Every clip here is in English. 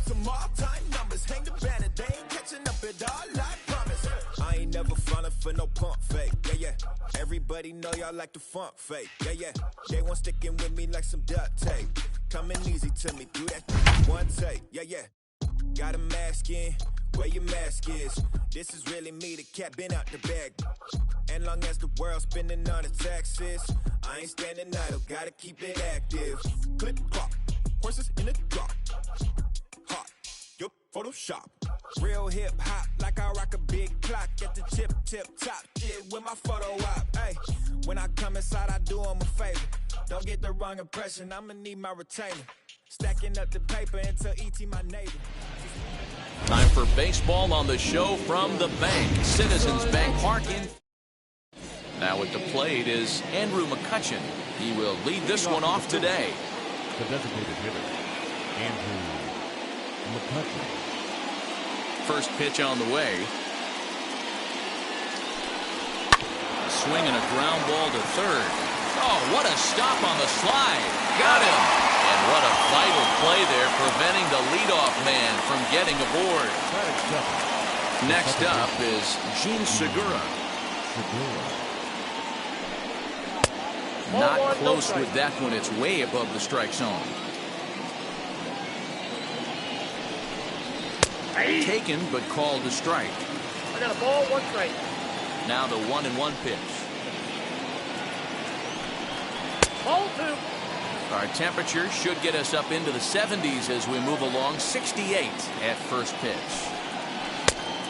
some all-time numbers. Hang the banner, they ain't catching up at all, I promise. I ain't never falling for no pump fake, yeah. Everybody know y'all like the funk fake, yeah. They want sticking with me like some duct tape. Coming easy to me, do that one take, yeah. Got a mask in, where your mask is. This is really me, the cat been out the bag. And long as the world's spending on the taxes, I ain't standing idle, gotta keep it active. Click clock, horses in the drop. Hot, yup, Photoshop. Real hip hop, like I rock a big clock at the tip top. Shit with my photo op. Hey, when I come inside, I do 'em a favor. Don't get the wrong impression, I'ma need my retainer. Stacking up the paper until E.T. my neighbor. Time for baseball on the show from the bank. Citizens Bank Park in. Now at the plate is Andrew McCutchen. He will lead this one off today. The designated hitter, Andrew McCutchen. First pitch on the way. Swinging a ground ball to third. Oh, what a stop on the slide. Got him. And what a vital play there, preventing the leadoff man from getting aboard. Next up is Gene Segura. Not close with that one. It's way above the strike zone. Taken, but called a strike. I got a ball, 1 strike. Now the 1-1 pitch. Ball 2. Our temperature should get us up into the 70s as we move along. 68 at first pitch.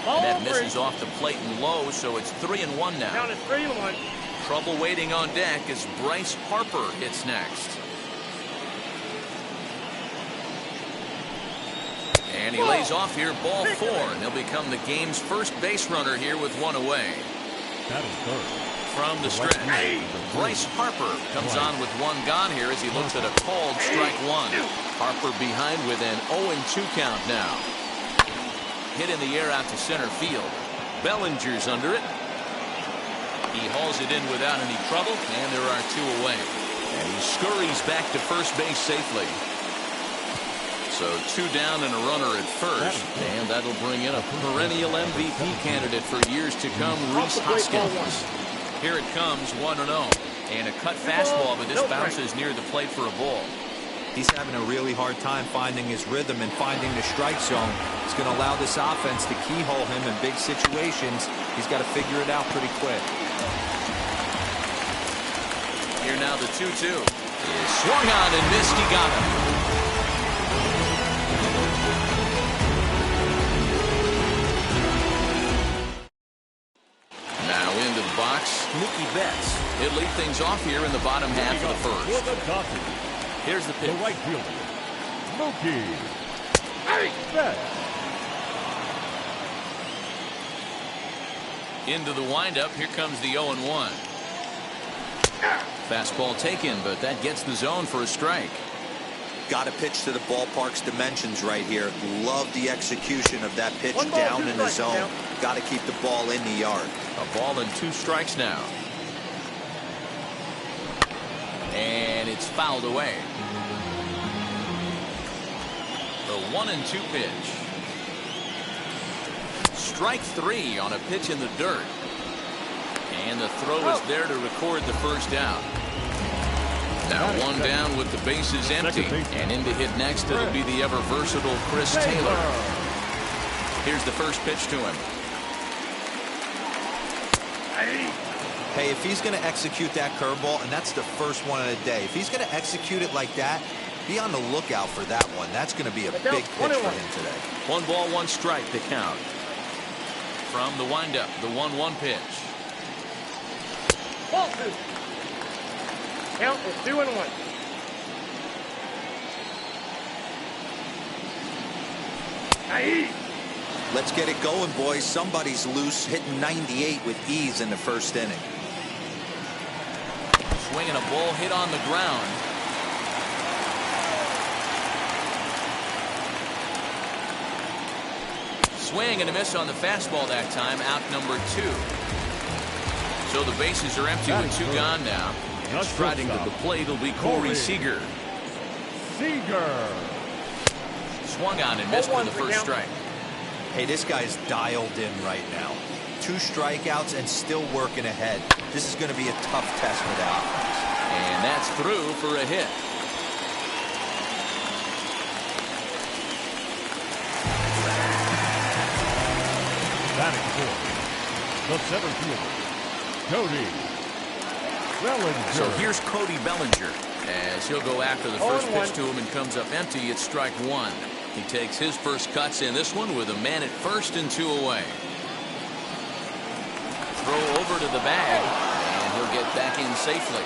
Ball And that 3. misses off the plate and low, so it's 3-1 now. Down to 3-1. Trouble waiting on deck as Bryce Harper hits next. And he lays off here, ball 4, and he'll become the game's first base runner here with 1 away. That is third. From the stretch, Bryce Harper comes on with 1 gone here as he looks at a called strike 1. Harper behind with an 0-2 count now. Hit in the air out to center field. Bellinger's under it. He hauls it in without any trouble, and there are 2 away. And he scurries back to first base safely. So 2 down and a runner at first, and that'll bring in a perennial MVP candidate for years to come, Rhys Hoskins. Here it comes, 1-0, and a cut fastball, but this bounces near the plate for a ball. He's having a really hard time finding his rhythm and finding the strike zone. It's going to allow this offense to keyhole him in big situations. He's got to figure it out pretty quick. Here now the 2-2. Is swung on and missed. He got him. Now into the box, Mookie Betts. He'll lead things off here in the bottom half of the first. Here's the pitch. The right fielder, Mookie Betts. Into the windup. Here comes the 0-1. Fastball taken, but that gets the zone for a strike. Got to pitch to the ballpark's dimensions right here. Love the execution of that pitch down in the zone. Got to keep the ball in the yard. A ball and 2 strikes now. And it's fouled away. The 1-2 pitch. Strike 3 on a pitch in the dirt. And the throw is there to record the first out. Now 1 down with the bases empty. And in to hit next, it'll be the ever versatile Chris Taylor. Here's the first pitch to him. Hey, if he's going to execute that curveball, and that's the first one of the day, if he's going to execute it like that, be on the lookout for that one. That's going to be a big pitch for him today. 1 ball, 1 strike to count. From the windup, the 1-1 pitch. Ball 2. Count is 2-1. Let's get it going, boys. Somebody's loose, hitting 98 with ease in the first inning. Swinging a ball hit on the ground. Swing and a miss on the fastball that time. Out number 2. So the bases are empty with 2 gone now. And striding to the plate will be Corey Seager. swung on and missed for the first strike. Hey, this guy's dialed in right now. 2 strikeouts and still working ahead. This is going to be a tough test for that offense. And that's through for a hit. Batting fourth, the center fielder, Cody Bellinger. So here's Cody Bellinger as he'll go after the first pitch to him and comes up empty. It's strike 1. He takes his first cuts in this one with a man at first and 2 away. Throw over to the bag, and he'll get back in safely.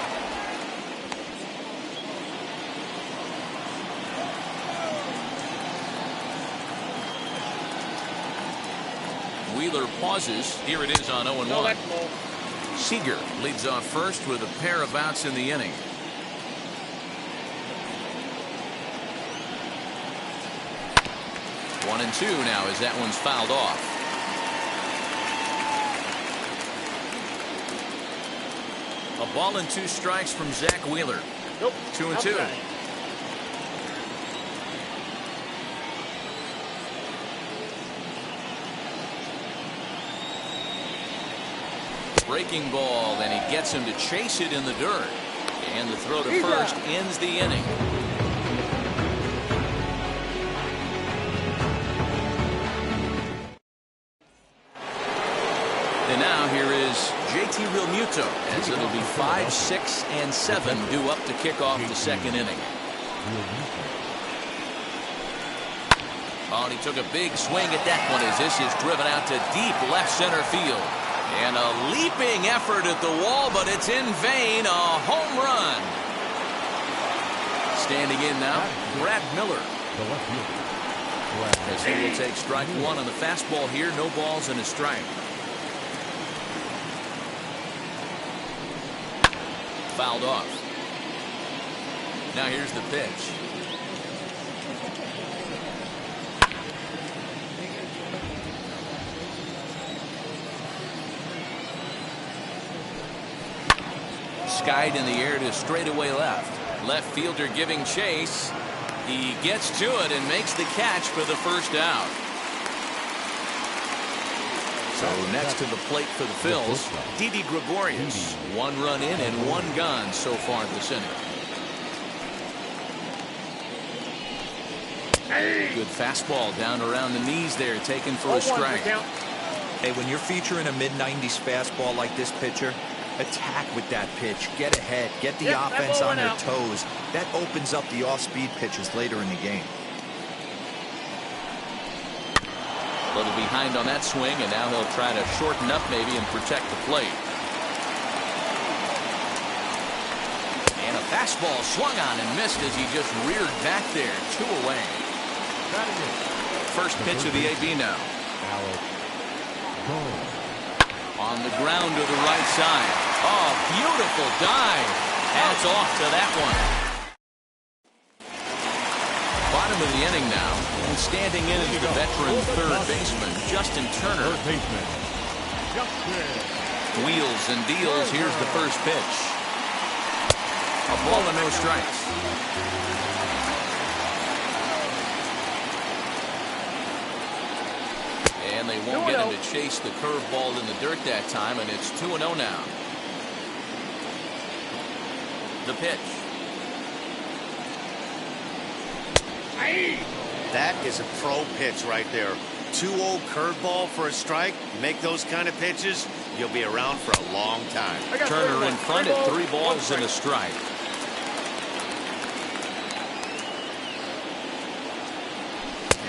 Wheeler pauses. Here it is on 0-1. Seager leads off first with a pair of outs in the inning. One and 2 now as that one's fouled off. A ball and 2 strikes from Zach Wheeler. Nope. 2 and 2. Breaking ball, and he gets him to chase it in the dirt. And the throw to first ends the inning. And now here is JT Realmuto as it'll be 5, 6, and 7 due up to kick off the second inning. Oh, and he took a big swing at that one as this is driven out to deep left center field. And a leaping effort at the wall, but it's in vain. A home run. Standing in now, Brad Miller. As he will take strike 1 on the fastball here. No balls and a strike. Fouled off. Now here's the pitch. Skied in the air to straightaway left. Left fielder giving chase. He gets to it and makes the catch for the first out. So next to the plate for the Phils, Didi Gregorius. 1 run in and 1 gone so far this inning. Good fastball down around the knees there, taken for a strike. Hey, when you're featuring a mid-90s fastball like this pitcher, attack with that pitch. Get ahead. Get the offense on their toes. That opens up the off-speed pitches later in the game. A little behind on that swing, and now he'll try to shorten up maybe and protect the plate. And a fastball swung on and missed as he just reared back there. 2 away. First pitch of the AB now. On the ground to the right side. Oh, beautiful dive. Hats off to that one. Bottom of the inning now. And standing in is the veteran third baseman, Justin Turner. Wheels and deals. Here's the first pitch. A ball and no strikes. And they won't get him to chase the curveball in the dirt that time, and it's 2-0 now. The pitch. That is a pro pitch right there. 2-0 curveball for a strike. Make those kind of pitches, you'll be around for a long time. Turner in front at 3 balls and a strike.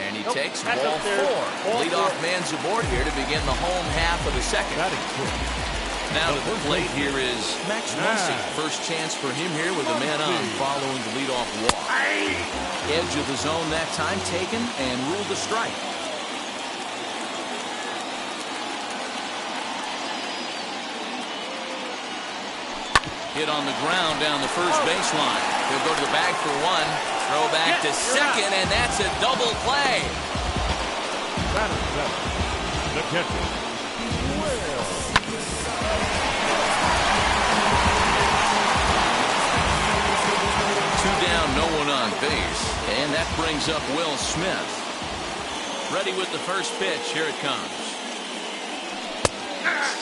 And he takes ball 4. Leadoff man's aboard here to begin the home half of the second. Now to the plate here is Max Muncy. First chance for him here with a man on following the leadoff walk. Edge of the zone that time taken and ruled a strike. Hit on the ground down the first baseline. He'll go to the bag for 1. Throw back to second, and that's a double play. The catcher. Two down, no one on base, and that brings up Will Smith. Ready with the first pitch. Here it comes.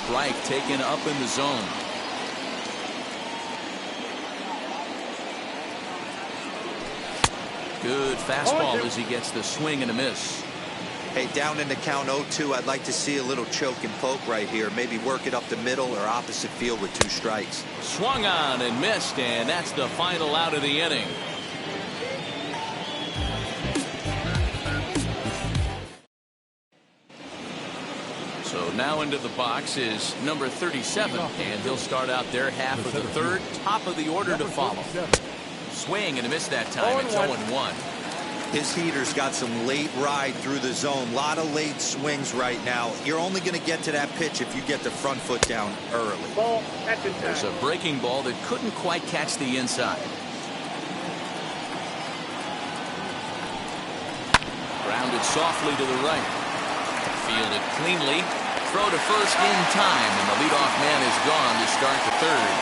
Strike taken up in the zone. Good fastball as he gets the swing and a miss. Hey, down in the count 0-2, I'd like to see a little choke and poke right here. Maybe work it up the middle or opposite field with 2 strikes. Swung on and missed, and that's the final out of the inning. So now into the box is number 37, and he'll start out there half of the third. Top of the order to follow. Swing and a miss that time. It's 0-1. His heater's got some late ride through the zone. A lot of late swings right now. You're only going to get to that pitch if you get the front foot down early. Ball, that's inside. There's a breaking ball that couldn't quite catch the inside. Grounded softly to the right. Fielded cleanly. Throw to first in time, and the leadoff man is gone to start the third.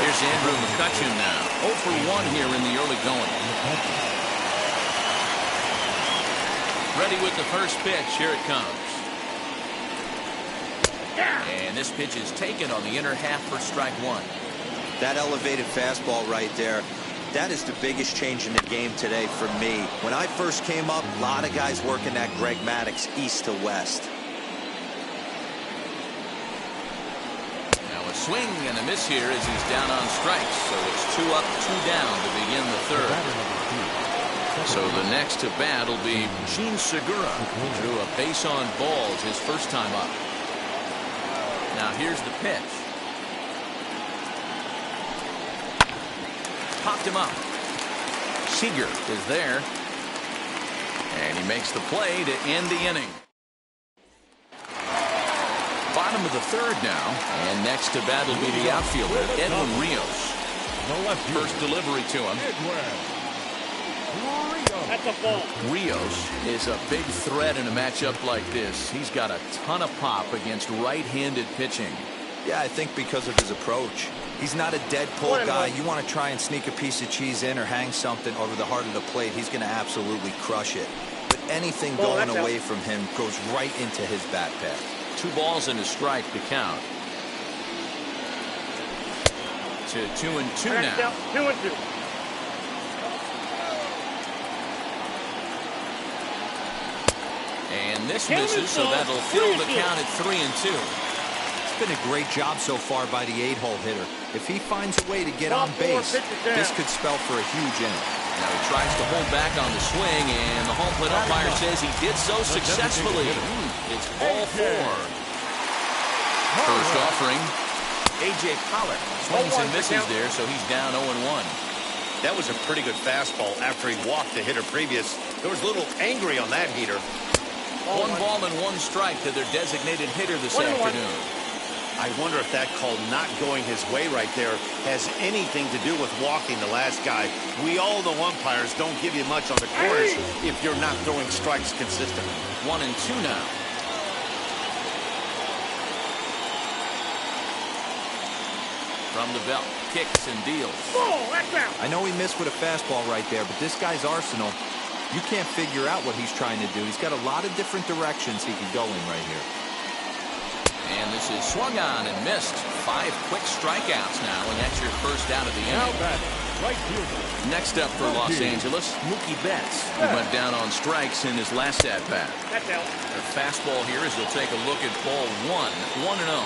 Here's Andrew McCutchen now. 0 for 1 here in the early going. Ready with the first pitch. Here it comes. And this pitch is taken on the inner half for strike 1. That elevated fastball right there, that is the biggest change in the game today for me. When I first came up, a lot of guys working that Greg Maddux east to west. Now a swing and a miss here as he's down on strikes. So it's 2 up, 2 down to begin the third. So the next to bat will be Gene Segura, who drew a base on balls his first time up. Now here's the pitch. Popped him up. Seager is there. And he makes the play to end the inning. Bottom of the third now. And next to bat will be the outfielder, Edwin Rios. First delivery to him. That's a ball. Rios is a big threat in a matchup like this. He's got a ton of pop against right-handed pitching. Yeah, I think because of his approach. He's not a dead pull guy. You want to try and sneak a piece of cheese in or hang something over the heart of the plate, he's going to absolutely crush it. But anything going away from him goes right into his bat path. 2 balls and a strike to count. To 2-2 now. 2-2. And this misses, so that'll fill the count at 3-2. It's been a great job so far by the 8-hole hitter. If he finds a way to get on base, this could spell for a huge inning. Now he tries to hold back on the swing, and the home plate umpire says he did so successfully. It's ball 4. First offering, A.J. Pollock swings and misses there, so he's down 0-1. That was a pretty good fastball after he walked the hitter previous. There was a little angry on that heater. 1 ball and 1 strike to their designated hitter this afternoon. I wonder if that call not going his way right there has anything to do with walking the last guy. We all know umpires don't give you much on the corners if you're not throwing strikes consistently. 1-2 now. From the belt, kicks and deals. I know he missed with a fastball right there, but this guy's arsenal, you can't figure out what he's trying to do. He's got a lot of different directions he could go in right here. And this is swung on and missed. 5 quick strikeouts now, and that's your first out of the inning. Next up for Los Angeles, Mookie Betts, who went down on strikes in his last at-bat. The fastball here as he'll take a look at ball 1, 1-0.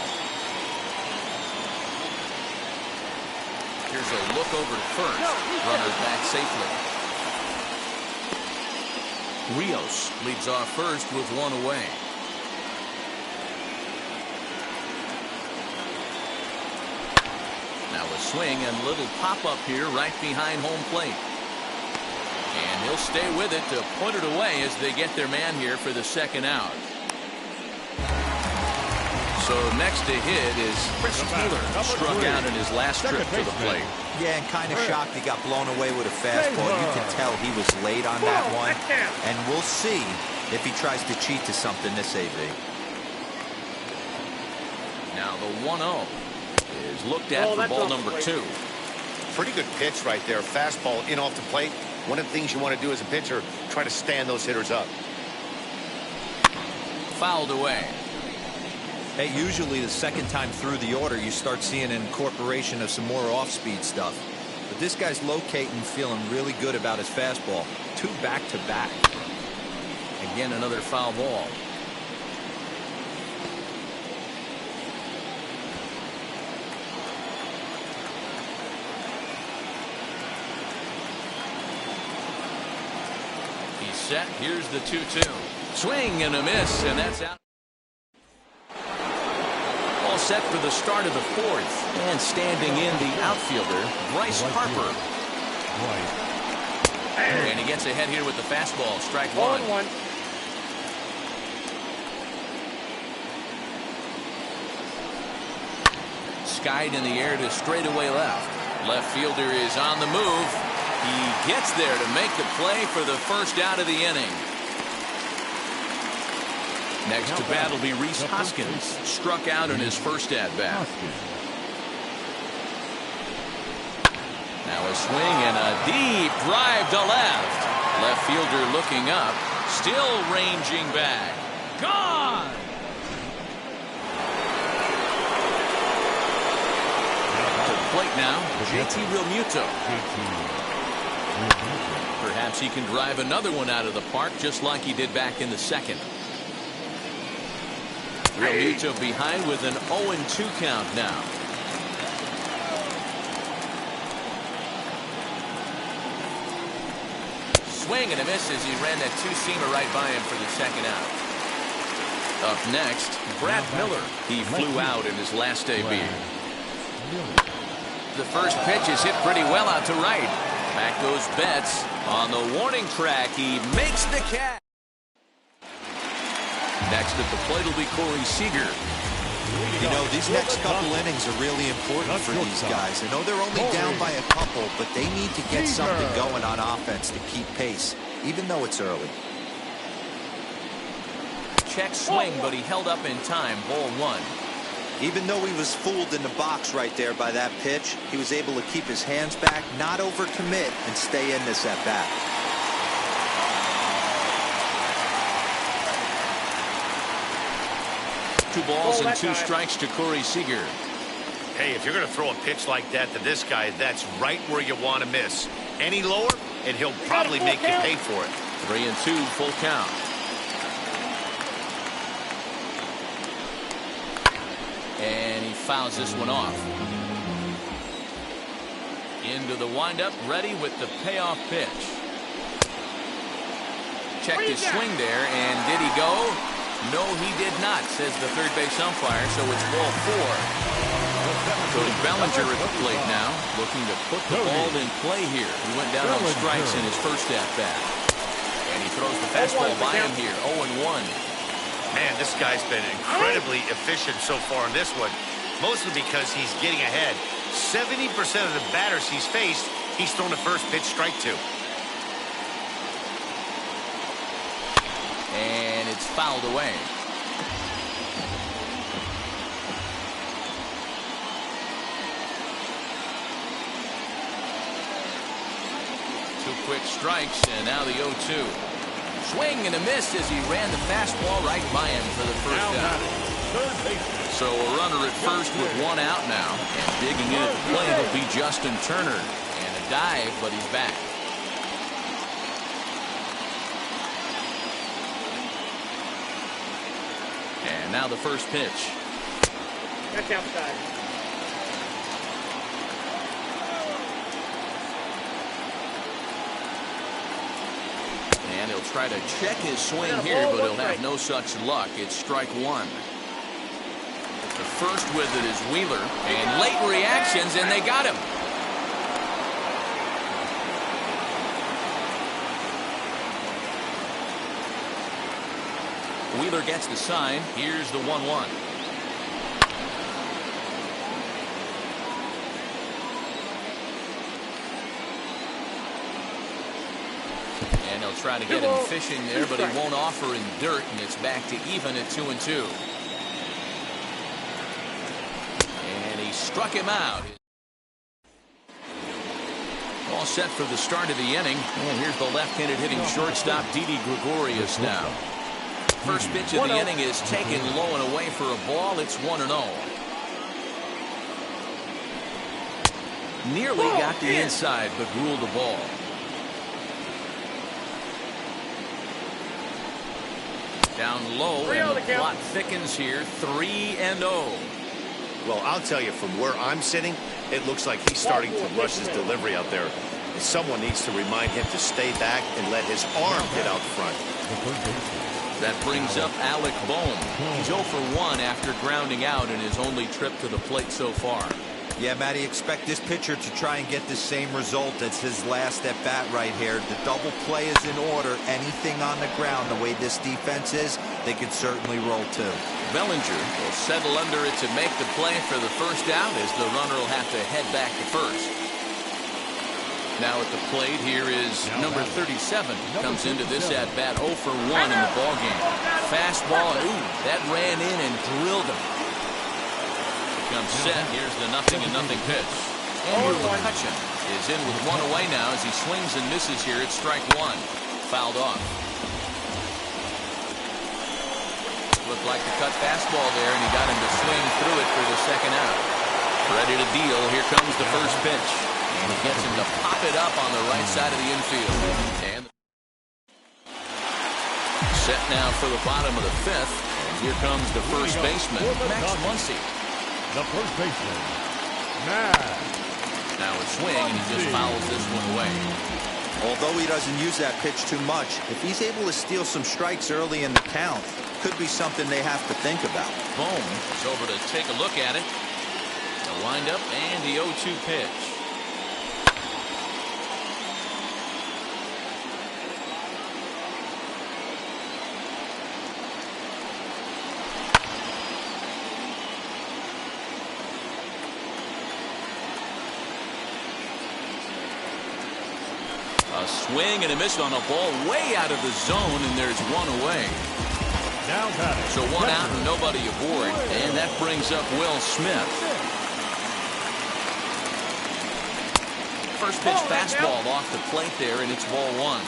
Here's a look over to first. Runner back safely. Rios leads off first with 1 away. Now a swing and little pop-up here right behind home plate. And he'll stay with it to put it away as they get their man here for the second out. So next to hit is Chris Taylor, struck out in his last trip to the plate. Yeah, and kind of shocked he got blown away with a fastball. You can tell he was late on that one. And we'll see if he tries to cheat to something this AV. Now the 1-0 is looked at for ball number 2. pretty good pitch right there. Fastball in off the plate. One of the things you want to do as a pitcher, try to stand those hitters up. Fouled away. Hey, usually the second time through the order, you start seeing an incorporation of some more off-speed stuff. But this guy's locating, feeling really good about his fastball. 2 back-to-back. Again, another foul ball. He's set. Here's the 2-2. Swing and a miss, and that's out. All set for the start of the 4th. And standing in the outfielder, Bryce Harper. And he gets ahead here with the fastball. Strike one. 1-1. Skied in the air to straightaway left. Left fielder is on the move. He gets there to make the play for the first out of the inning. Next to bat will be Rhys Hoskins. Struck out in his first at-bat. Now a swing and a deep drive to left. Left fielder looking up. Still ranging back. Gone! To the plate now, JT Realmuto. Perhaps he can drive another one out of the park just like he did back in the second. Realmuto behind with an 0-2 count now. Swing and a miss as he ran that 2-seamer right by him for the second out. Up next, Brad Miller. He flew out in his last AB. The first pitch is hit pretty well out to right. Back goes Betts. On the warning track, he makes the catch. Next at the plate will be Corey Seager. You know, these next couple innings are really important for these guys. I know they're only down by a couple, but they need to get something going on offense to keep pace, even though it's early. Check swing, but he held up in time. Ball 1. Even though he was fooled in the box right there by that pitch, he was able to keep his hands back, not overcommit, and stay in this at-bat. 2 balls and 2 strikes to Corey Seager. Hey, if you're going to throw a pitch like that to this guy, that's right where you want to miss. Any lower, and he'll probably make you pay for it. 3-2, full count. And he fouls this one off. Into the windup, ready with the payoff pitch. Checked his swing there, and did he go? No, he did not, says the third base umpire, so it's ball 4. Cody Bellinger at the plate now, looking to put the ball in play here. He went down on strikes in his first at-bat. And he throws the fastball by him here, 0-1. Man, this guy's been incredibly efficient so far in this one, mostly because he's getting ahead. 70% of the batters he's faced, he's thrown the first pitch strike to. And it's fouled away. Two quick strikes, and now the 0-2. Swing and a miss as he ran the fastball right by him for the first out. So a runner at first with 1 out now. And digging in at the plate will be Justin Turner. And a dive, but he's back. And now the first pitch. That's outside. And he'll try to check his swing here, but he'll have no such luck. It's strike 1. The first with it is Wheeler. And late reactions, and they got him. Wheeler gets the sign. Here's the 1-1. And he'll try to get him fishing there, but he won't offer in dirt, and it's back to even at 2-2. And he struck him out. All set for the start of the inning. And here's the left-handed hitting shortstop, Didi Gregorius now. First pitch of the inning is taken low and away for a ball. It's 1-0. Nearly got the inside, but ruled the ball. Down low, and the plot thickens here. 3-0. Well, I'll tell you, from where I'm sitting, it looks like he's starting to rush his delivery out there. Someone needs to remind him to stay back and let his arm get out front. That brings up Alec Bohm. He's 0 for 1 after grounding out in his only trip to the plate so far. Yeah, Matty, expect this pitcher to try and get the same result as his last at bat right here. The double play is in order. Anything on the ground, the way this defense is, they could certainly roll too. Bellinger will settle under it to make the play for the first out, as the runner will have to head back to first. Now at the plate, here is number 37. Comes into this at bat 0 for 1 in the ballgame. Fastball, and ooh, that ran in and drilled him. Comes set. Here's the 0-0 pitch. Andrew McCutchen is in with one away now as he swings and misses here at strike one. Fouled off. Looked like the cut fastball there, and he got him to swing through it for the second out. Ready to deal. Here comes the first pitch. And he gets him to pop it up on the right side of the infield. And set now for the bottom of the fifth. And here comes the first baseman, Max Muncy. The first baseman, Max. Now a swing, and he just fouls this one away. Although he doesn't use that pitch too much, if he's able to steal some strikes early in the count, could be something they have to think about. Bohm is over to take a look at it. The windup and the 0-2 pitch. A swing and a miss on a ball way out of the zone, and there's one away. Now batting. So one out and nobody aboard, and that brings up Will Smith. First pitch fastball off the plate there, and it's ball one.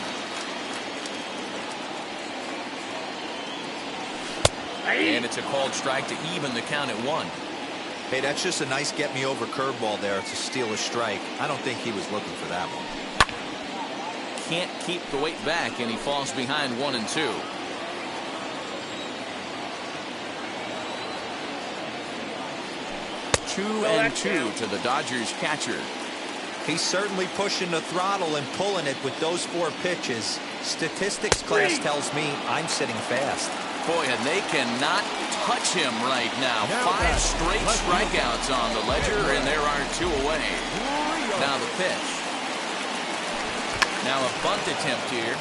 And it's a called strike to even the count at 1. Hey, that's just a nice get-me-over curveball there to steal a strike. I don't think he was looking for that one. Can't keep the weight back, and he falls behind 1 and 2. Two and two to the Dodgers catcher. He's certainly pushing the throttle and pulling it with those 4 pitches. Statistics class tells me I'm sitting fast. Boy, and they cannot touch him right now. 5 straight strikeouts on the ledger, and there are 2 away. Now the pitch. Now a bunt attempt here.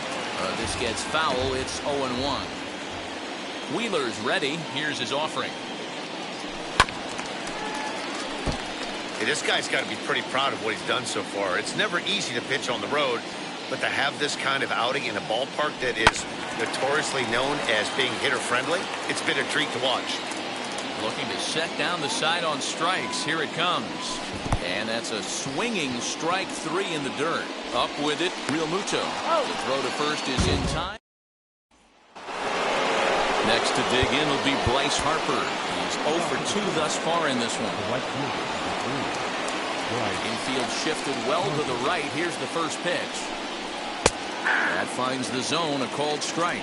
This gets foul. It's 0-1. Wheeler's ready. Here's his offering. Hey, this guy's got to be pretty proud of what he's done so far. It's never easy to pitch on the road, but to have this kind of outing in a ballpark that is notoriously known as being hitter-friendly, it's been a treat to watch. Looking to set down the side on strikes. Here it comes. And that's a swinging strike 3 in the dirt. Up with it, Real Muto. The throw to first is in time. Next to dig in will be Bryce Harper. He's 0 for 2 thus far in this one. Infield shifted well to the right. Here's the first pitch. That finds the zone, a called strike.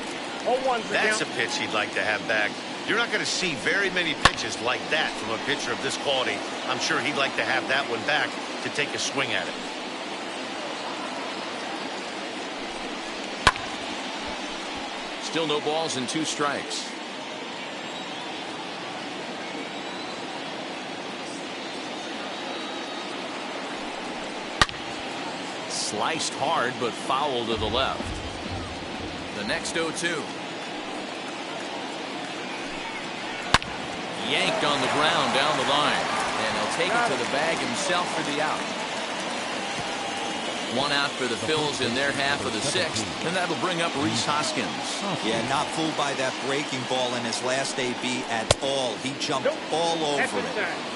That's a pitch he'd like to have back. You're not going to see very many pitches like that from a pitcher of this quality. I'm sure he'd like to have that one back to take a swing at it. Still no balls and 2 strikes. Sliced hard, but foul to the left. The next 0-2. Yanked on the ground down the line, and he'll take it to the bag himself for the out. One out for the Phils in their half of the sixth, and that'll bring up Rhys Hoskins. Yeah, not fooled by that breaking ball in his last AB at all. He jumped all over it.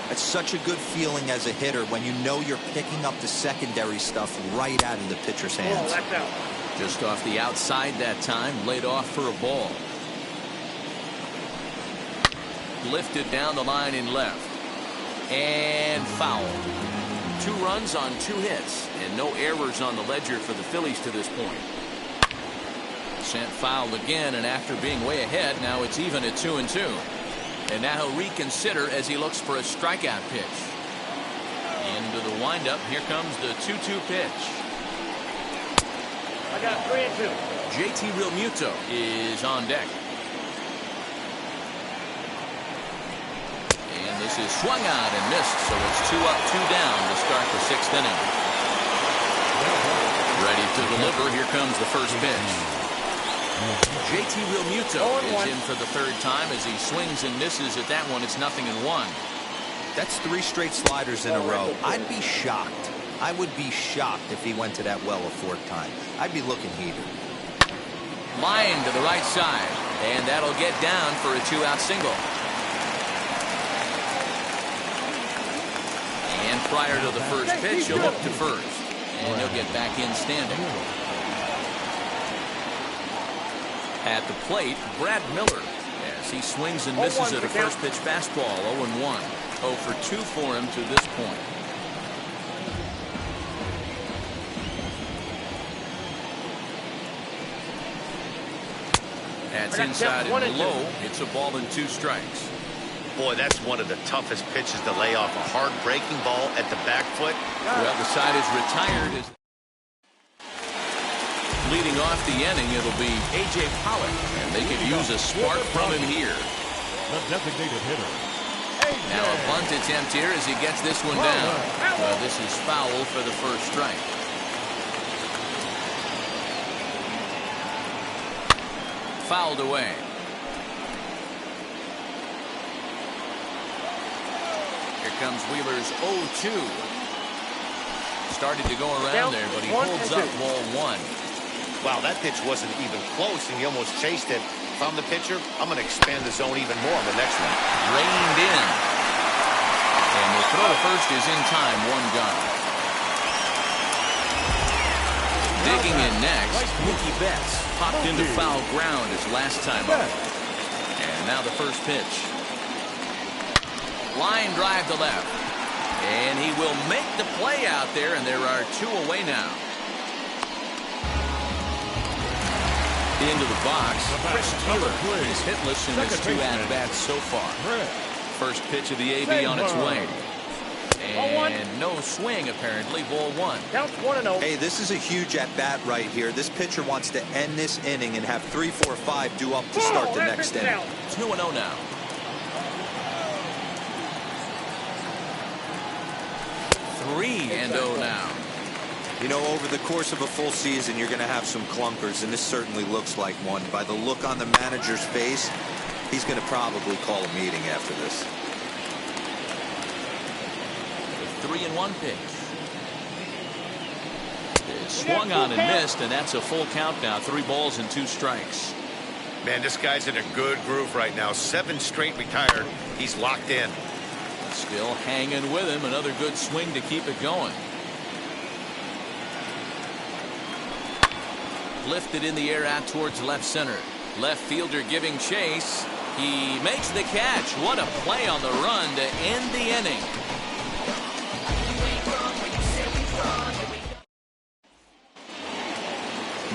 That's such a good feeling as a hitter when you know you're picking up the secondary stuff right out of the pitcher's hands. Just off the outside that time, laid off for a ball. Lifted down the line in left. And foul. 2 runs on 2 hits, and no errors on the ledger for the Phillies to this point. Sent foul again, and after being way ahead, now it's even at 2-2. And now he'll reconsider as he looks for a strikeout pitch. Into the windup, here comes the 2-2 pitch. I got 3-2. JT Realmuto is on deck. And this is swung out and missed, so it's 2 up, 2 down to start the 6th inning. Ready to deliver. Here comes the first pitch. JT Realmuto is in for the 3rd time as he swings and misses at that one. It's 0-1. That's 3 straight sliders in a row. I'd be shocked. I would be shocked if he went to that well a 4th time. I'd be looking heated. Line to the right side, and that'll get down for a 2-out single. And prior to the first pitch, he'll look to first, and he'll get back in standing. At the plate, Brad Miller, as he swings and misses at a first pitch fastball. 0-1. 0 for 2 for him to this point. That's inside and low. It's a ball and 2 strikes. Boy, that's one of the toughest pitches to lay off. A hard breaking ball at the back foot. Well, the side is retired. Leading off the inning, it'll be A.J. Pollock, and they could use a spark from him here. The designated hitter. Now a bunt attempt here as he gets this one down. Well, this is foul for the first strike. Fouled away. Here comes Wheeler's 0-2. Started to go around there, but he holds up ball 1. Wow, that pitch wasn't even close, and he almost chased it. If I'm the pitcher, I'm going to expand the zone even more on the next one. Reined in. And the throw to first is in time, 1 gun. Digging in next, Mookie Betts popped into foul ground his last time up. And now the first pitch. Line drive to left. And he will make the play out there, and there are 2 away now. Into the box, Chris Taylor is hitless in his 2 at-bats so far. First pitch of the AB on its way. And no swing, apparently. Ball 1. Counts 1-0. Hey, this is a huge at-bat right here. This pitcher wants to end this inning and have 3, 4, 5 due up to start the next inning. 2-0 now. 3-0 now. You know, over the course of a full season, you're going to have some clunkers, and this certainly looks like one. By the look on the manager's face, he's going to probably call a meeting after this. The 3-1 pitch. It's swung on and missed, and that's a full count now. 3 balls and 2 strikes. Man, this guy's in a good groove right now. 7 straight retired. He's locked in. Still hanging with him. Another good swing to keep it going. Lifted in the air out towards left center. Left fielder giving chase. He makes the catch. What a play on the run to end the inning.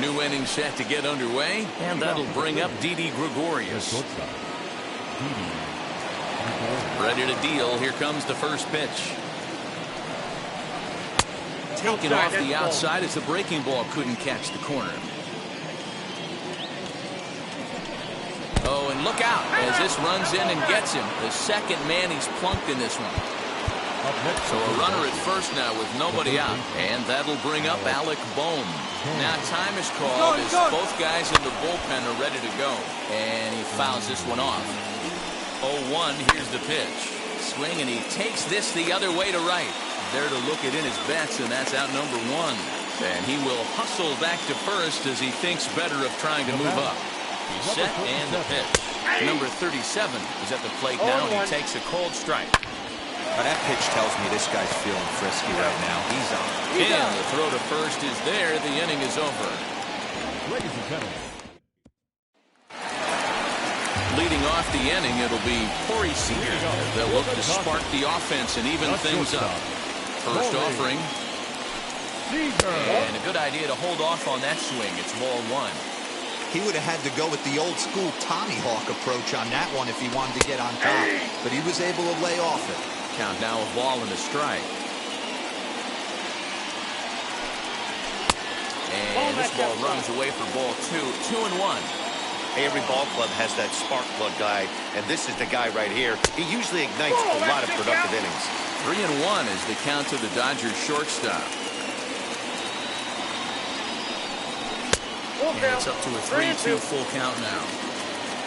New inning set to get underway, and that'll bring up Didi Gregorius. Ready to deal. Here comes the first pitch. Taken off the outside as the breaking ball couldn't catch the corner. Oh, and look out as this runs in and gets him. The second man he's plunked in this one. So a runner at first now with nobody out. And that'll bring up Alec Bohm. Now time is called as both guys in the bullpen are ready to go. And he fouls this one off. 0-1, here's the pitch. Swing, and he takes this the other way to right. There to look it in his bets, and that's out number 1. And he will hustle back to first as he thinks better of trying to move up. He's set and the pitch. Number 37 is at the plate now. He takes a cold strike. That pitch tells me this guy's feeling frisky right now. He's on. And the throw to first is there. The inning is over. Ladies and gentlemen. Leading off the inning, it'll be Corey Seager. They'll look to spark the offense and even things up. First offering. And a good idea to hold off on that swing. It's ball one. He would have had to go with the old school Tommy Hawk approach on that one if he wanted to get on top. But he was able to lay off it. Count now a ball and a strike. And this ball runs away for ball two. 2-1. Every ball club has that spark plug guy, and this is the guy right here. He usually ignites a lot of productive innings. 3-1 is the count to the Dodgers shortstop. And it's up to a 3-2 full count now.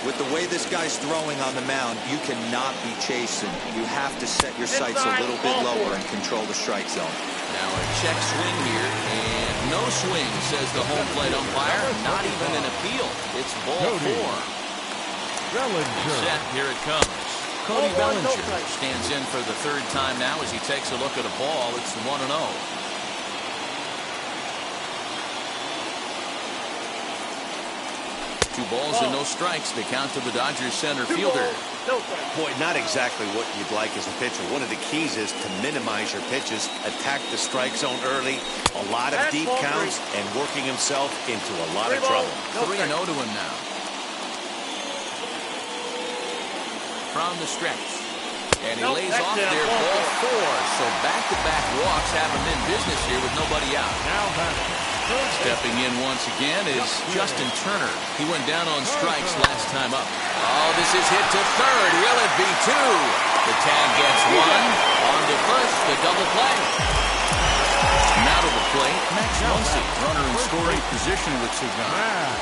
With the way this guy's throwing on the mound, you cannot be chasing. You have to set your sights a little bit lower and control the strike zone. Now a check swing here, and no swing, says the home plate umpire. Not even an appeal. It's ball four. Bellinger. Set, here it comes. Cody Bellinger stands in for the third time now as he takes a look at a ball. It's 1-0. Two balls and no strikes. The count to the Dodgers center fielder. Boy, not exactly what you'd like as a pitcher. One of the keys is to minimize your pitches, attack the strike zone early, a lot of deep counts, and working himself into a lot of trouble. 3-0 to him now. From the stretch. And he lays off there, ball four. So back-to-back walks have him in business here with nobody out. Now batting. Stepping in once again is Justin Turner. He went down on strikes last time up. Oh, this is hit to third. Will it be two? The tag gets one. On to first, the double play. Now to the plate, Max Muncy, runner in scoring position with two guys.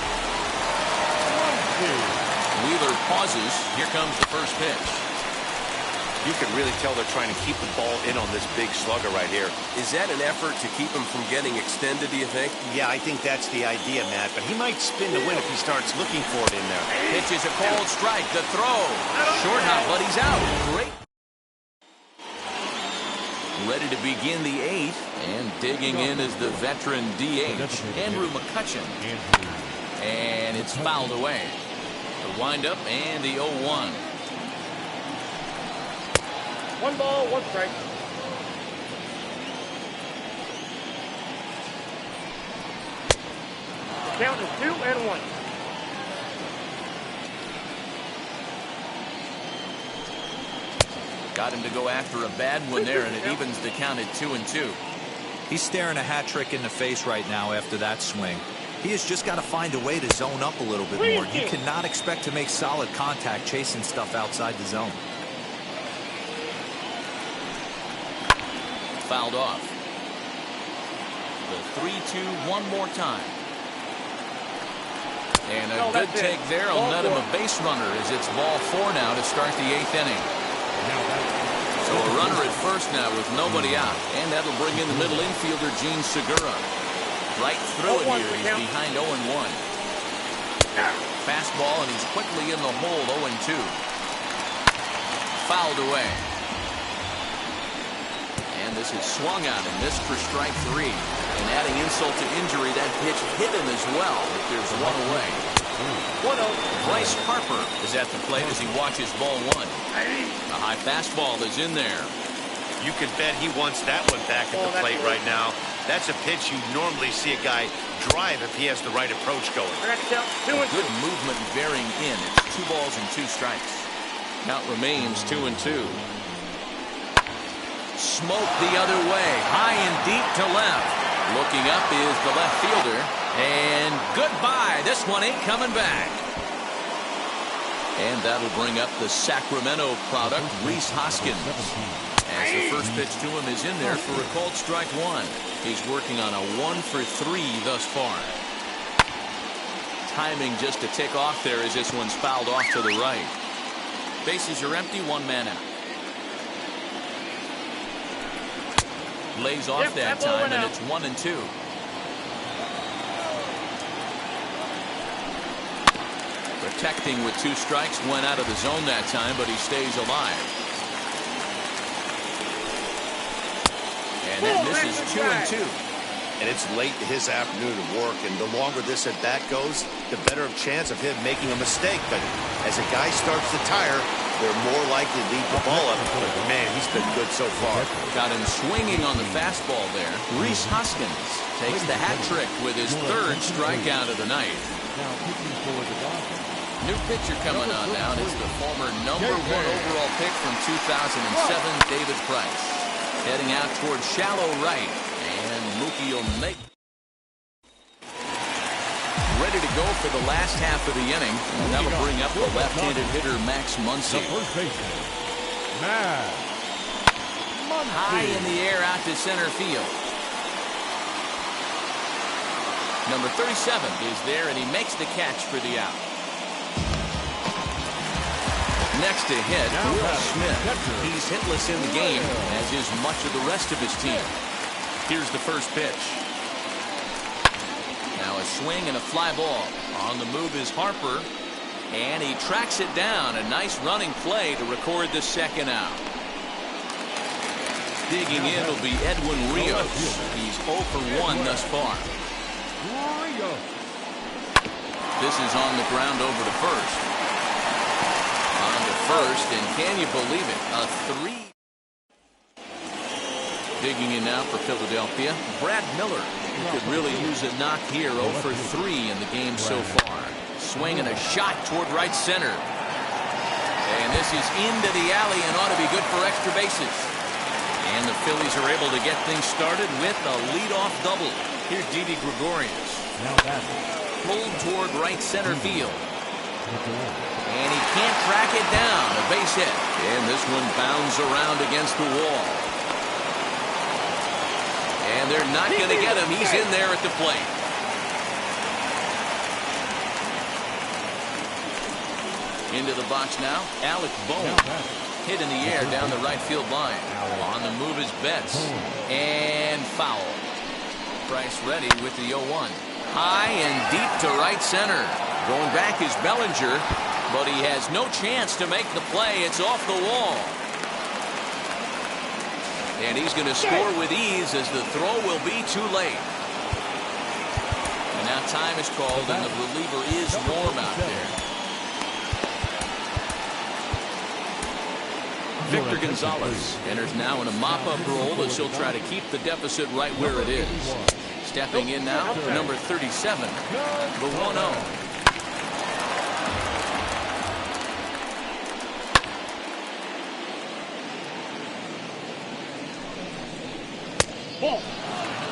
Wheeler pauses. Here comes the first pitch. You can really tell they're trying to keep the ball in on this big slugger right here. Is that an effort to keep him from getting extended, do you think? Yeah, I think that's the idea, Matt. But he might spin to win if he starts looking for it in there. Pitch is a cold strike. The throw. Short hop, but he's out. Great. Ready to begin the eighth. And digging in is the veteran DH, Andrew McCutchen. And it's fouled away. The windup and the 0-1. 1 ball, 1 strike. The count is 2-1. Got him to go after a bad one there, and it evens the count at 2-2. He's staring a hat trick in the face right now after that swing. He has just got to find a way to zone up a little bit more. You cannot expect to make solid contact chasing stuff outside the zone. Fouled off. The 3-2 one more time. And a good take there will net him a base runner as it's ball four now to start the eighth inning. So a runner at first now with nobody out. And that'll bring in the middle infielder, Gene Segura. Right through it here. He's behind 0-1. Fastball, and he's quickly in the hole, 0-2. Fouled away. And this is swung out and missed for strike three. And adding insult to injury, that pitch hit him as well. But there's one away. 1-0. Bryce Harper is at the plate as he watches ball one. A high fastball is in there. You can bet he wants that one back at the plate right now. That's a pitch you normally see a guy drive if he has the right approach going. Good movement bearing in. It's 2 balls and 2 strikes. Count remains 2-2. Smoke the other way. High and deep to left. Looking up is the left fielder. And goodbye. This one ain't coming back. And that'll bring up the Sacramento product, Rhys Hoskins. As the first pitch to him is in there for a called strike one. He's working on a 1-for-3 thus far. Timing just to tick off there as this one's fouled off to the right. Bases are empty, 1 man out. Lays off that time, and it's 1-2. Protecting with 2 strikes, went out of the zone that time, but he stays alive. And that misses 2-2. And it's late in his afternoon of work, and the longer this at bat goes, the better chance of him making a mistake. But as a guy starts to tire, they're more likely to leave the ball up. But man, he's been good so far. Got him swinging on the fastball there. Rhys Hoskins takes the hat trick with his 3rd strikeout of the night. Now pitching for the Dodgers. New pitcher coming on now, and it's the former #1 overall pick from 2007, David Price. Heading out towards shallow right, and Mookie will make. Ready to go for the last half of the inning. And that'll bring up the left-handed hitter Max Muncy. The first baseman, Max Muncy. High in the air out to center field. Number 37 is there, and he makes the catch for the out. Next to hit, Will Smith. He's hitless in the game, as is much of the rest of his team. Here's the first pitch. Now a swing and a fly ball. On the move is Harper, and he tracks it down. A nice running play to record the second out. Digging in will be Edwin Rios. He's 0 for 1 thus far. This is on the ground over to first. On to first, and can you believe it? A 3. Digging in now for Philadelphia, Brad Miller. He could really use a knock here. 0 for 3 in the game so far. Swinging a shot toward right center. And this is into the alley and ought to be good for extra bases. And the Phillies are able to get things started with a leadoff double. Here's Didi Gregorius. Now that's Pulled toward right center field. And he can't track it down. A base hit. And this one bounds around against the wall. And they're not going to get him. He's in there at the plate. Into the box now, Alec Bohm. Hit in the air down the right field line. On the move is Betts. And foul. Price ready with the 0-1. High and deep to right center. Going back is Bellinger, but he has no chance to make the play. It's off the wall. And he's going to score with ease as the throw will be too late. And now time is called, and the reliever is warm out there. Victor Gonzalez enters now in a mop-up role as he'll try to keep the deficit right where it is. Stepping in now, number 37, the 1-0.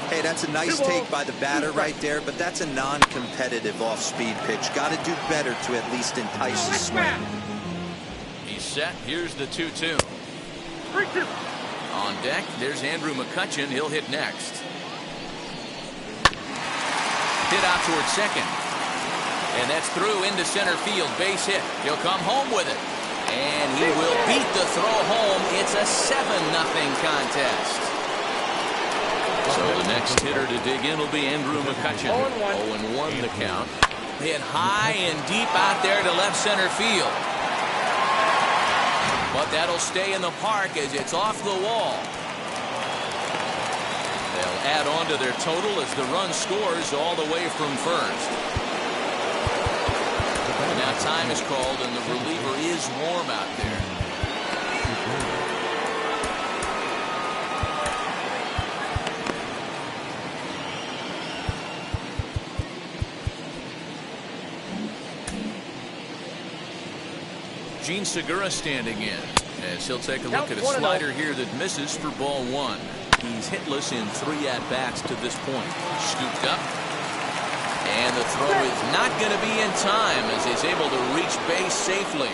Hey, that's a nice take by the batter right there, but that's a non-competitive off-speed pitch. Got to do better to at least entice the swing. He's set. Here's the 2-2. 3-2. On deck, there's Andrew McCutchen. He'll hit next. Hit out towards second. And that's through into center field. Base hit. He'll come home with it. And he will beat the throw home. It's a 7-0 contest. So the next hitter to dig in will be Andrew McCutchen. 0-1 the count. Hit high and deep out there to left center field. But that'll stay in the park as it's off the wall. They'll add on to their total as the run scores all the way from first. And now time is called, and the reliever is warm out there. Gene Segura standing in as he'll take a look at a slider here that misses for ball 1. He's hitless in 3 at-bats to this point. Scooped up. And the throw is not going to be in time as he's able to reach base safely.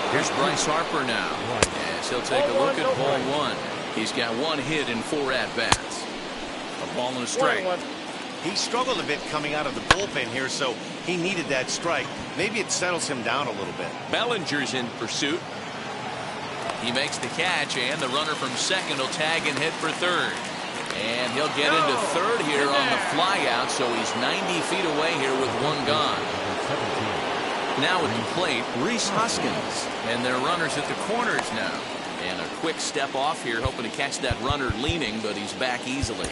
Here's Bryce Harper now as he'll take a look at ball 1. He's got 1 hit in 4 at-bats. A ball and a strike. He struggled a bit coming out of the bullpen here, so he needed that strike. Maybe it settles him down a little bit. Bellinger's in pursuit. He makes the catch, and the runner from second will tag and hit for third. And he'll get into third here on the fly out, so he's 90 feet away here with one gone. Now at the plate, Rhys Hoskins. And they're runners at the corners now. And a quick step off here, hoping to catch that runner leaning, but he's back easily.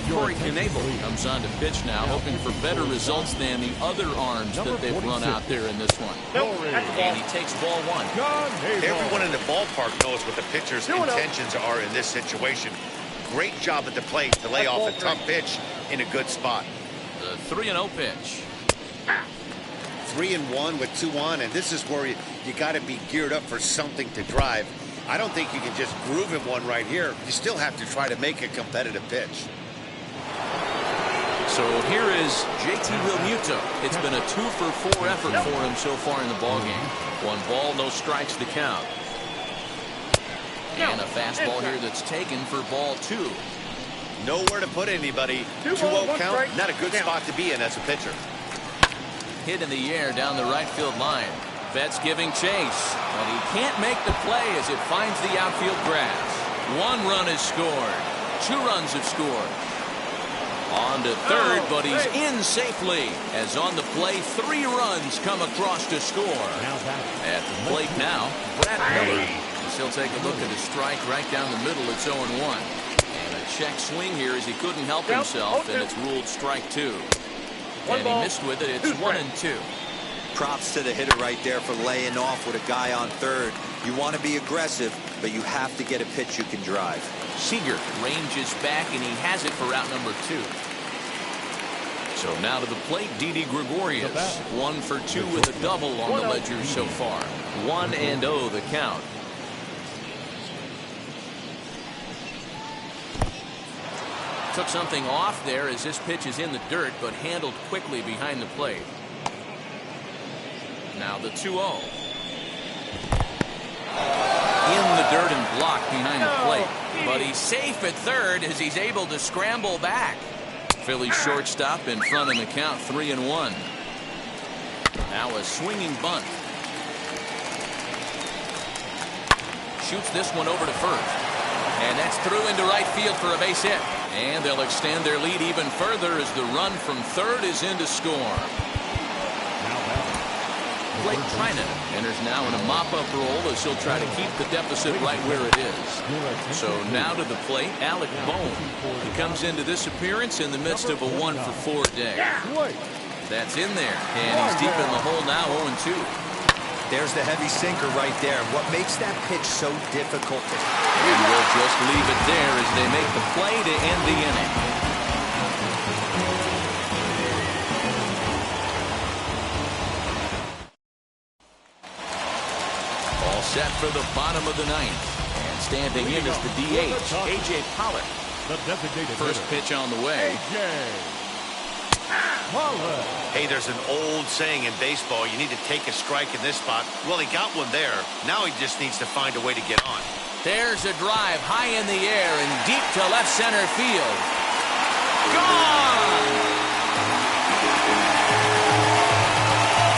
Corey Knebel comes on to pitch now, hoping for better results than the other arms that they've run out there in this one. And he takes ball one. Everyone in the ballpark knows what the pitcher's intentions are in this situation. Great job at the plate to lay off a tough pitch in a good spot. The 3-0 pitch. 3-1 with 2 on, and this is where you got to be geared up for something to drive. I don't think you can just groove him one right here. You still have to try to make a competitive pitch. So here is JT Realmuto. It's been a 2-for-4 effort for him so far in the ballgame. 1 ball, no strikes to count. And a fastball here that's taken for ball 2. Nowhere to put anybody. 2-0 count, not a good spot to be in as a pitcher. Hit in the air down the right field line. Betts giving chase, but he can't make the play as it finds the outfield grass. 1 run is scored. 2 runs have scored. On to third, but he's in safely. As on the play, 3 runs come across to score. At the plate now, Brad Miller. He'll take a look at a strike right down the middle. It's 0-1. And a check swing here as he couldn't help himself, and it's ruled strike 2. And he missed with it. It's 1-2. Props to the hitter right there for laying off with a guy on third. You want to be aggressive, but you have to get a pitch you can drive. Seager ranges back, and he has it for out number 2. So now to the plate, Didi Gregorius. 1 for 2 with a double on the ledger so far. 1-0 the count. Took something off there as this pitch is in the dirt, but handled quickly behind the plate. Now the 2-0. In the dirt and blocked behind the plate. But he's safe at third as he's able to scramble back. Phillies shortstop in front in the count, 3-1. Now a swinging bunt. Shoots this one over to first. And that's through into right field for a base hit. And they'll extend their lead even further as the run from third is in to score. Blake Trinan enters now in a mop-up role as he'll try to keep the deficit right where it is. So now to the plate, Alec Bohm. He comes into this appearance in the midst of a 1-for-4 day. That's in there, and he's deep in the hole now, 0-2. There's the heavy sinker right there. What makes that pitch so difficult to... And we'll just leave it there as they make the play to end the inning. All set for the bottom of the 9th. And standing in is the DH, A.J. Pollock. First pitch on the way. Hey, there's an old saying in baseball, you need to take a strike in this spot. Well, he got one there. Now he just needs to find a way to get on. There's a drive high in the air and deep to left center field. Gone!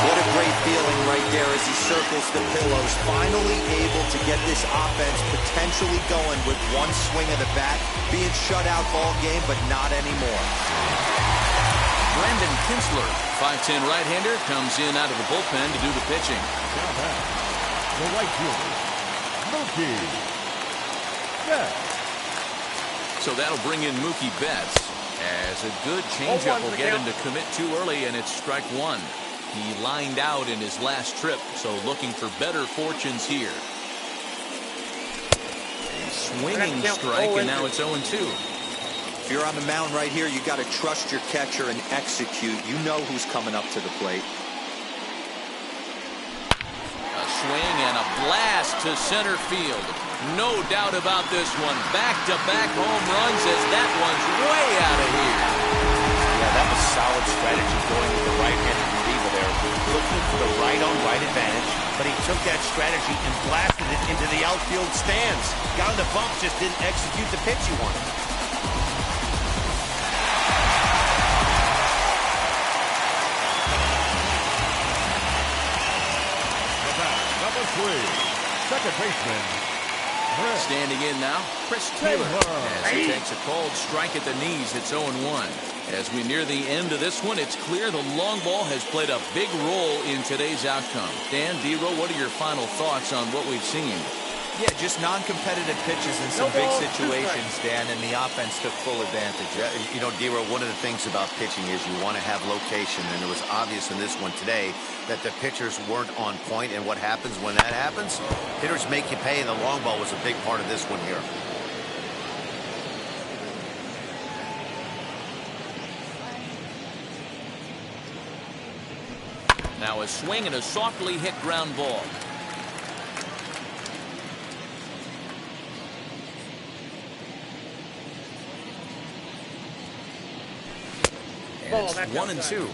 What a great feeling right there as he circles the pillows. Finally able to get this offense potentially going with one swing of the bat. Being shut out all game, but not anymore. Brandon Kinsler, 5'10" right-hander, comes in out of the bullpen to do the pitching. Now back, the right fielder, Mookie Betts. So that'll bring in Mookie Betts. As a good changeup will get him to commit too early, and it's strike 1. He lined out in his last trip, so looking for better fortunes here. A swinging strike, and now it's 0-2. If you're on the mound right here, you got to trust your catcher and execute. You know who's coming up to the plate. A swing and a blast to center field. No doubt about this one. Back-to-back home runs as that one's way out of here. Yeah, that was solid strategy going with the right-handed reliever there. Looking for the right-on-right advantage, but he took that strategy and blasted it into the outfield stands. Got on the bump, just didn't execute the pitch he wanted. Number 3, second baseman, Standing in now, Chris Taylor, as he takes a cold strike at the knees. It's 0-1. As we near the end of this one, it's clear the long ball has played a big role in today's outcome. Dan, D-Row, what are your final thoughts on what we've seen? Yeah, just non-competitive pitches in some big situations, Dan, and the offense took full advantage. You know, D-Row, one of the things about pitching is you want to have location, and it was obvious in this one today that the pitchers weren't on point, and what happens when that happens? Hitters make you pay, and the long ball was a big part of this one here. Now a swing and a softly hit ground ball. And it's 1-2.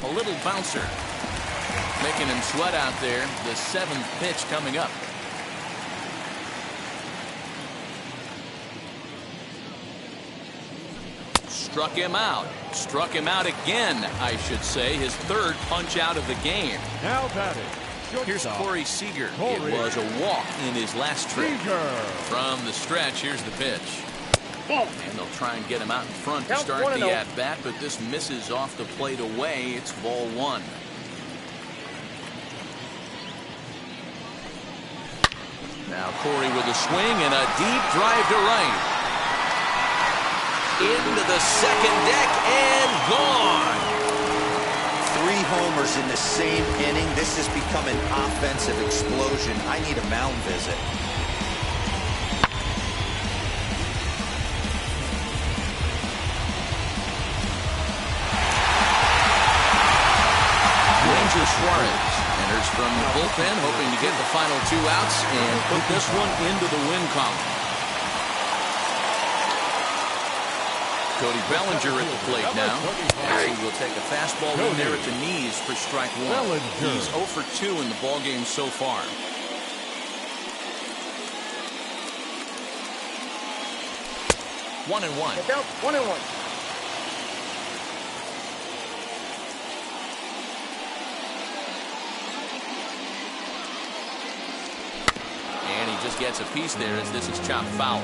A little bouncer, making him sweat out there. The 7th pitch coming up. Struck him out. Struck him out again, I should say. His 3rd punch out of the game. Now batting. Here's Corey Seager. It was a walk in his last trip. From the stretch, here's the pitch. And they'll try and get him out in front to start the at-bat, but this misses off the plate away. It's ball 1. Now Corey with a swing and a deep drive to right. Into the second deck and gone. 3 homers in the same inning. This has become an offensive explosion. I need a mound visit. Ranger Suarez enters from the bullpen, hoping to get the final 2 outs and put this one into the win column. Cody Bellinger at the plate now, as he will take a fastball in there at the knees for strike 1. He's 0 for 2 in the ballgame so far. One and one. 1-1. And he just gets a piece there as this is chopped foul.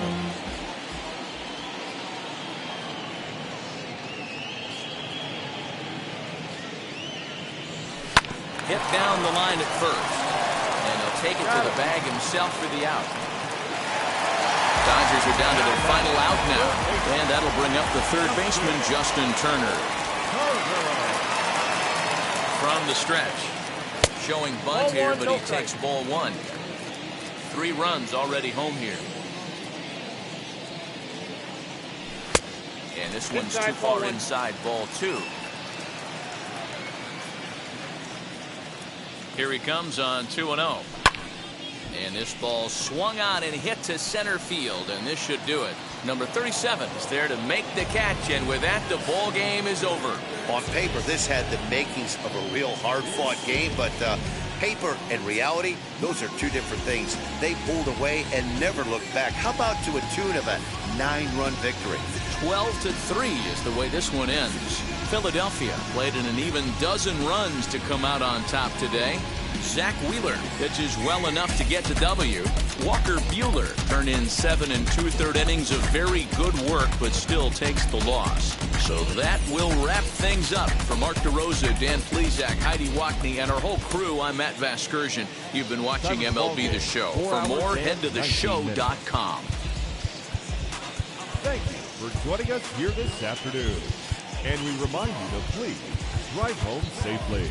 Hit down the line at first, and he'll take it to the bag himself for the out. Dodgers are down to their final out now, and that'll bring up the 3rd baseman, Justin Turner. From the stretch, showing bunt here, but he takes ball 1. 3 runs already home here. And this one's too far inside, ball 2. Here he comes on 2-0. And this ball swung on and hit to center field, and this should do it. Number 37 is there to make the catch, and with that, the ball game is over. On paper, this had the makings of a real hard-fought game, but paper and reality, those are 2 different things. They pulled away and never looked back. How about to a tune of a 9-run victory? 12-3 is the way this one ends. Philadelphia played in an even dozen runs to come out on top today. Zach Wheeler pitches well enough to get the W. Walker Buehler turned in 7 2/3 innings of very good work, but still takes the loss. So that will wrap things up. For Mark DeRosa, Dan Plesac, Heidi Wackney, and our whole crew, I'm Matt Vasgersian. You've been watching MLB The Show. For more, head to theshow.com. Thank you for joining us here this afternoon. And we remind you to please drive home safely.